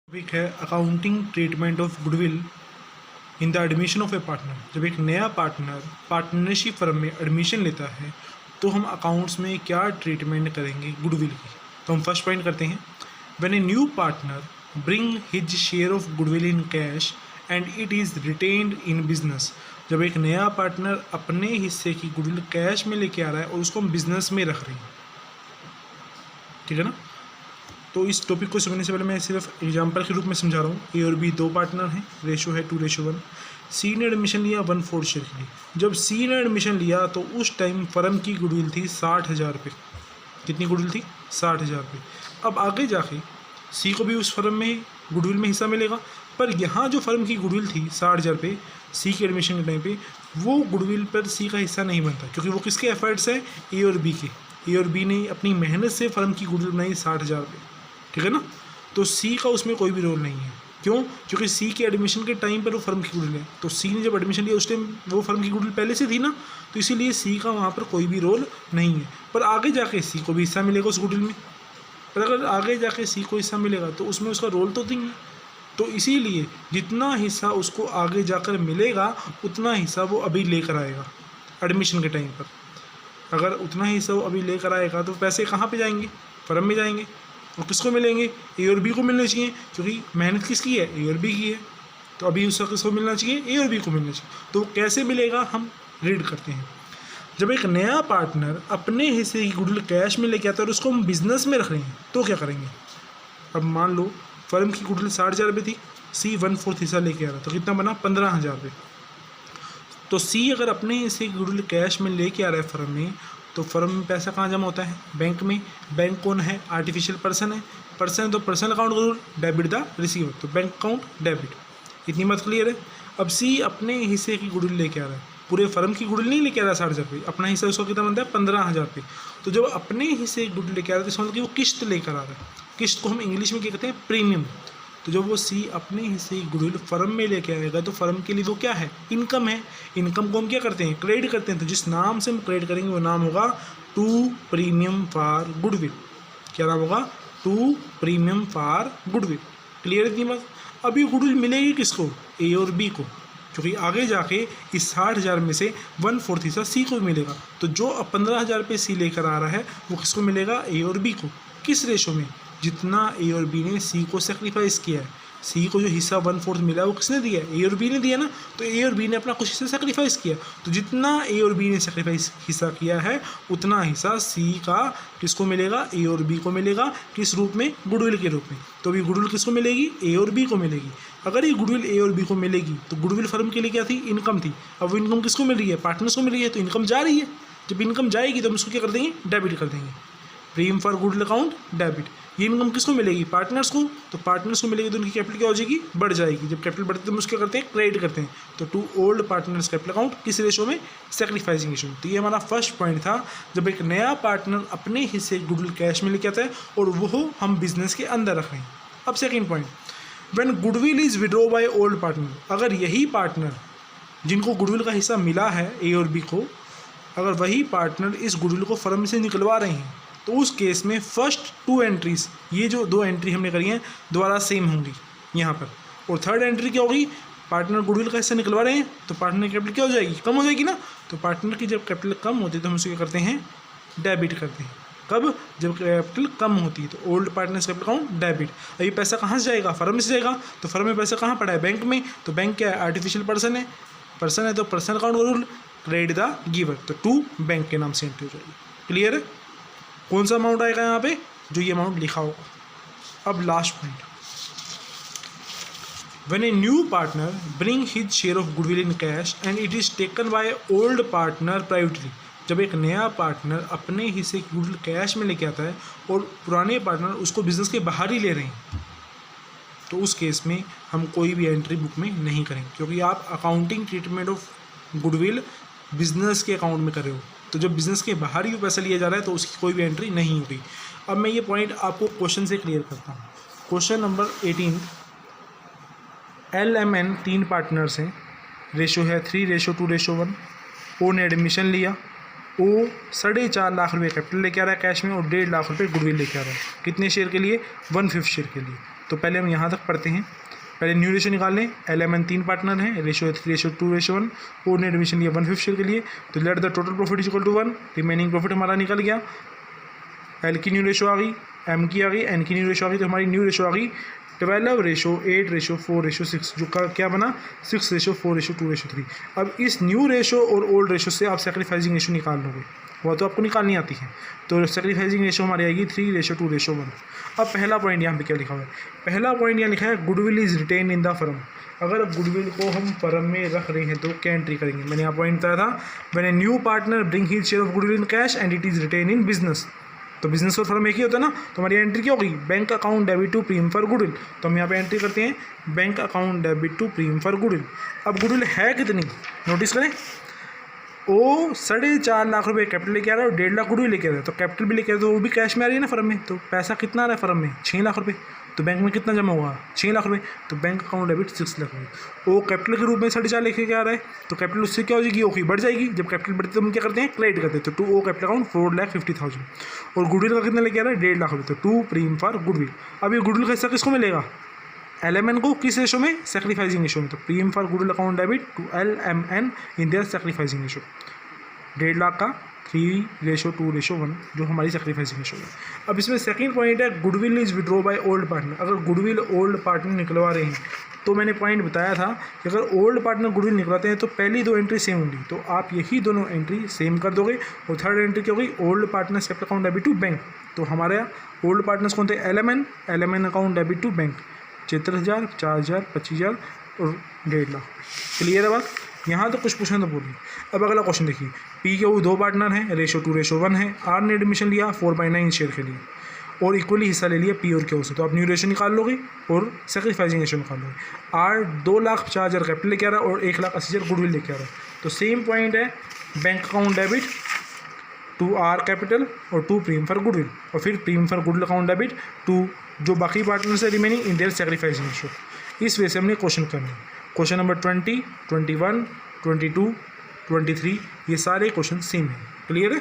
Topic है accounting treatment of goodwill in the admission of A partner. जब एक नया पार्टनर पार्टनरशिप फर्म में एडमिशन लेता है तो हम अकाउंट्स में क्या ट्रीटमेंट करेंगे गुडविल की। तो हम फर्स्ट पॉइंट करते हैं, when a new partner bring his share of goodwill in cash and it is retained in business. जब एक नया पार्टनर अपने हिस्से की गुडविल कैश में लेके आ रहा है और उसको हम बिजनेस में रख रहे हैं, ठीक है ना। तो इस टॉपिक को समझने से पहले मैं सिर्फ एग्जांपल के रूप में समझा रहा हूँ। ए और बी दो पार्टनर हैं, रेशो है 2:1। सी ने एडमिशन लिया 1/4 शेयर के लिए। जब सी ने एडमिशन लिया तो उस टाइम फर्म की गुडविल थी 60,000 रुपये। कितनी गुडविल थी? 60,000 रुपये। अब आगे जाके सी को भी उस फर्म में गुडविल में हिस्सा मिलेगा, पर यहाँ जो फर्म की गुडविल थी 60,000 रुपये सी के एडमिशन के टाइम पे, वो गुडविल पर सी का हिस्सा नहीं बनता, क्योंकि वो किसके एफर्ट्स हैं? ए और बी के। ए और बी ने अपनी मेहनत से फर्म की गुडविल बनाई 60,000 रुपये, ठीक है ना। तो सी का उसमें कोई भी रोल नहीं है। क्यों? क्योंकि सी के एडमिशन के टाइम पर वो फर्म की गुडविल है। तो सी ने जब एडमिशन लिया उस टाइम वो फर्म की गुडविल पहले से थी ना, तो इसीलिए सी का वहाँ पर कोई भी रोल नहीं है। पर आगे जाके सी को भी हिस्सा मिलेगा उस गुडविल में। पर अगर आगे जाके सी को हिस्सा मिलेगा तो उसमें उसका रोल तो नहीं है। तो इसीलिए जितना हिस्सा उसको आगे जाकर मिलेगा उतना हिस्सा वो अभी लेकर आएगा एडमिशन के टाइम पर। अगर उतना हिस्सा वो अभी लेकर आएगा तो पैसे कहाँ पे जाएंगे? फर्म में जाएंगे। और किसको मिलेंगे? ए और बी को मिलने चाहिए, क्योंकि मेहनत किसकी है? ए और बी की है। तो अभी उसका किसको मिलना चाहिए? ए और बी को मिलना चाहिए। तो कैसे मिलेगा हम रीड करते हैं। जब एक नया पार्टनर अपने हिस्से की गुडविल कैश में लेके आता है और उसको हम बिजनेस में रख रहे हैं तो क्या करेंगे। अब मान लो फर्म की गुडविल 60,000 रुपये थी, सी 1/4 हिस्सा लेके आ रहा, तो कितना बना? 15,000 रुपये। तो सी अगर अपने हिस्से की गुडविल कैश में लेके आ रहा है फर्म में, तो फर्म में पैसा कहाँ जमा होता है? बैंक में। बैंक कौन है? आर्टिफिशियल पर्सन है। पर्सन है तो पर्सनल अकाउंट का रूल, डेबिट द रिसीवर, तो बैंक अकाउंट डेबिट। इतनी बात क्लियर है। अब सी अपने हिस्से की गुडविल लेके आ रहा है, पूरे फर्म की गुडविल नहीं लेके आ रहा 60,000 रुपये, अपना हिस्सा उसका कितना बनता है? 15,000 रुपये। तो जब अपने हिस्से की गुडविल लेके आ रहा है तो समझ कि वो किस्त लेकर आ रहा है। किस्त को हम इंग्लिश में क्या कहते हैं? प्रीमियम। तो जब वो सी अपने हिस्से की गुडविल फर्म में लेके आएगा तो फर्म के लिए वो क्या है? इनकम है। इनकम को हम क्या करते हैं? क्रेडिट करते हैं। तो जिस नाम से हम क्रेडिट करेंगे वो नाम होगा टू प्रीमियम फॉर गुडविल। क्या नाम होगा? To premium for goodwill. Clear इतनी बात। अब ये गुडविल मिलेगी किसको? ए और बी को, क्योंकि आगे जाके इस 60,000 में से 1/4 हिस्सा सी को मिलेगा। तो जो अब 15,000 रुपये सी लेकर आ रहा है वो किसको मिलेगा? ए और बी को। किस रेशो में? जितना ए और बी ने सी को सेक्रीफाइस किया है। सी को जो हिस्सा 1/4 मिला है वो किसने दिया है? ए और बी ने दिया ना। तो ए और बी ने अपना कुछ हिस्सा सेक्रीफाइस किया, तो जितना ए और बी ने सेक्रीफाइस हिस्सा किया है उतना हिस्सा सी का किसको मिलेगा? ए और बी को मिलेगा। किस रूप में? गुडविल के रूप में। तो अभी गुडविल किसको मिलेगी? ए और बी को मिलेगी। अगर ये गुडविल ए और बी को मिलेगी तो गुडविल फर्म के लिए क्या थी? इनकम थी। अब वो इनकम किसको मिल रही है? पार्टनर्स को मिल रही है। तो इनकम जा रही है। जब इनकम जाएगी तो हम उसको क्या कर देंगे? डेबिट कर देंगे। Premium for goodwill account debit. ये इनकम किसको मिलेगी? पार्टनर्स को। तो पार्टनर्स को मिलेगी तो उनकी कैपिटल क्या हो जाएगी? बढ़ जाएगी। जब कैपिटल बढ़ती है तो हम उसको क्या करते हैं? क्रेडिट करते हैं। तो to old partners capital account किस रेशो में? Sacrificing ratio. तो ये हमारा फर्स्ट पॉइंट था। जब एक नया पार्टनर अपने हिस्से गुडविल कैश में लेके आता है और वो हम बिजनेस के अंदर रख रहे हैं। अब second point, when goodwill is withdraw by old partner. अगर यही पार्टनर जिनको गुडविल का हिस्सा मिला है ए और बी को, अगर वही पार्टनर इस गुडविल को फर्म से निकलवा रहे हैं तो उस केस में फर्स्ट 2 एंट्रीज, ये जो 2 एंट्री हमने करी हैं दोबारा सेम होंगी यहाँ पर। और थर्ड एंट्री क्या होगी? पार्टनर गुडविल का हिस्सा निकलवा रहे हैं तो पार्टनर की कैपिटल क्या हो जाएगी? कम हो जाएगी ना। तो पार्टनर की जब कैपिटल कम होती है तो हम उसे क्या करते हैं? डेबिट करते हैं। कब? जब कैपिटल कम होती है। तो old partners capital account debit. अब ये पैसा कहाँ से जाएगा? फर्म से जाएगा। तो फर्म में पैसा कहाँ पड़ा है? बैंक में। तो बैंक क्या है? आर्टिफिशियल पर्सन है। पर्सन है तो पर्सनल अकाउंट का रूल, क्रेडिट द गिवर, तो टू बैंक के नाम से एंट्री हो जाएगी। क्लियर है। कौन सा अमाउंट आएगा यहाँ पे? जो ये अमाउंट लिखा होगा। अब last point, when a new partner bring his share of goodwill in cash and it is taken by old partner privately. जब एक नया पार्टनर अपने हिस्से की गुडविल कैश में लेके आता है और पुराने पार्टनर उसको बिजनेस के बाहर ही ले रहे हैं, तो उस केस में हम कोई भी एंट्री बुक में नहीं करेंगे, क्योंकि आप accounting treatment of goodwill business के अकाउंट में कर रहे हो। तो जब बिजनेस के बाहर ही पैसा लिया जा रहा है तो उसकी कोई भी एंट्री नहीं होगी। अब मैं ये पॉइंट आपको क्वेश्चन से क्लियर करता हूँ। क्वेश्चन नंबर 18, LMN 3 पार्टनर्स हैं, रेशो है 3:2:1। ओ ने एडमिशन लिया, ओ 4.5 लाख रुपये कैपिटल लेके आ रहा है कैश में और 1.5 लाख रुपये गुडविल लेके आ रहा है। कितने शेयर के लिए? 1/5 शेयर के लिए। तो पहले हम यहाँ तक पढ़ते हैं। पहले न्यू रेशो निकाल लें। LMN 3 पार्टनर हैं, रेशो 3:2:1। ओ ने एडमिशन लिया 1/5 शेयर के लिए, तो let the total profit is equal to 1। Remaining profit हमारा निकल गया। एल की न्यू रेशो आ गई, एम की आ गई, एन की न्यू रेशो आ गई। तो हमारी न्यू रेशो आ गई 12:8:4:6, जो का क्या बना 6:4:2:3। अब इस न्यू रेशो और ओल्ड रेशो से आप सेक्रीफाइसिंग रेशो निकाल लोगे, वो तो आपको निकालनी आती है। तो सेक्रीफाइसिंग रेशो हमारी आएगी 3:2:1। अब पहला पॉइंट यहाँ पे क्या लिखा हुआ है? पहला पॉइंट यहाँ लिखा है goodwill is retain in the firm. अगर गुडविल को हम फर्म में रख रहे हैं तो क्या एंट्री करेंगे? मैंने यहाँ पॉइंट बताया था, when a new partner bring his share of goodwill in cash and it is retain in business. तो बिजनेस और फर्म एक ही होता है ना, तो हमारी एंट्री क्या होगी? Bank account debit to premium for goodwill. तो हम यहाँ पे एंट्री करते हैं bank account debit to premium for goodwill. अब गुडविल है कितनी? नोटिस करें, वो 4.5 लाख रुपये कैपिटल लेके आ रहा है और 1.5 लाख गुडविल लेके आ रहा है। तो कैपिटल भी लेके आ रहा है तो वो भी कैश में आ रही है ना फर्म में। तो पैसा कितना आ रहा है फर्म में? 6 लाख रुपये। तो बैंक में कितना जमा हुआ? 6 लाख रुपये। तो बैंक अकाउंट डेबिट 6 लाख रुपये। वो कैपिटल के रूप में 4.5 लेके आ रहा है, तो कैपिटल उससे क्या हो जाएगी? ओके बढ़ जाएगी। जब कैपिटल बढ़ती है तो हम क्या करते हैं? क्रेडिट करते हैं। तो 2 ओ कैपिटल अकाउंट 4,50,000 और गुडविल का कितना लेके आ रहा है? 1.5 लाख रुपये। तो 2 प्रीमियम फॉर गुडविल। अब ये गुडविल का हिस्सा किसको मिलेगा? LMN को। किस रेशो में? सेक्रीफाइसिंग रेशो में। तो premium for goodwill account debit to LMN in their sacrificing ratio. 1.5 lakh का 3:2:1 जो हमारी सेक्रीफाइसिंग रेशो है। अब इसमें सेकंड पॉइंट है goodwill is withdraw by old partner. अगर गुडविल ओल्ड पार्टनर निकलवा रहे हैं तो मैंने पॉइंट बताया था कि अगर ओल्ड पार्टनर गुडविल निकलवाते हैं तो पहली 2 एंट्री सेम होंगी, तो आप यही दोनों एंट्री सेम कर दोगे। और थर्ड एंट्री क्या होगी? Old partner sector account debit to bank. तो हमारे ओल्ड पार्टनर्स कौन थे? LMN account debit to bank 73,000, 4,000, 25,000 और 1.5 लाख। क्लियर है बात? यहाँ तो कुछ पूछना तो बोलिए। अब अगला क्वेश्चन देखिए। पी के वो 2 पार्टनर हैं, रेशो 2:1 है। आर ने एडमिशन लिया 4/9 शेयर के लिए और इक्वली हिस्सा ले लिया पी और क्यू से। तो आप न्यू रेशो निकाल लोगे और सेक्रीफाइसिंग रेशो निकाल लोगे। आर 2,50,000 कैपिटल लेके आ रहा है और 1,80,000 गुडविल लेके आ रहा है। तो सेम पॉइंट है bank account debit to R capital और 2 प्रीमियम फॉर गुडविल और फिर premium for goodwill account debit to जो बाकी पार्टनर्स है remaining in their sacrificing ratio. इस वजह से हमने क्वेश्चन करना है। क्वेश्चन नंबर 20, 21, 22, 23 ये सारे क्वेश्चन सेम हैं। क्लियर है?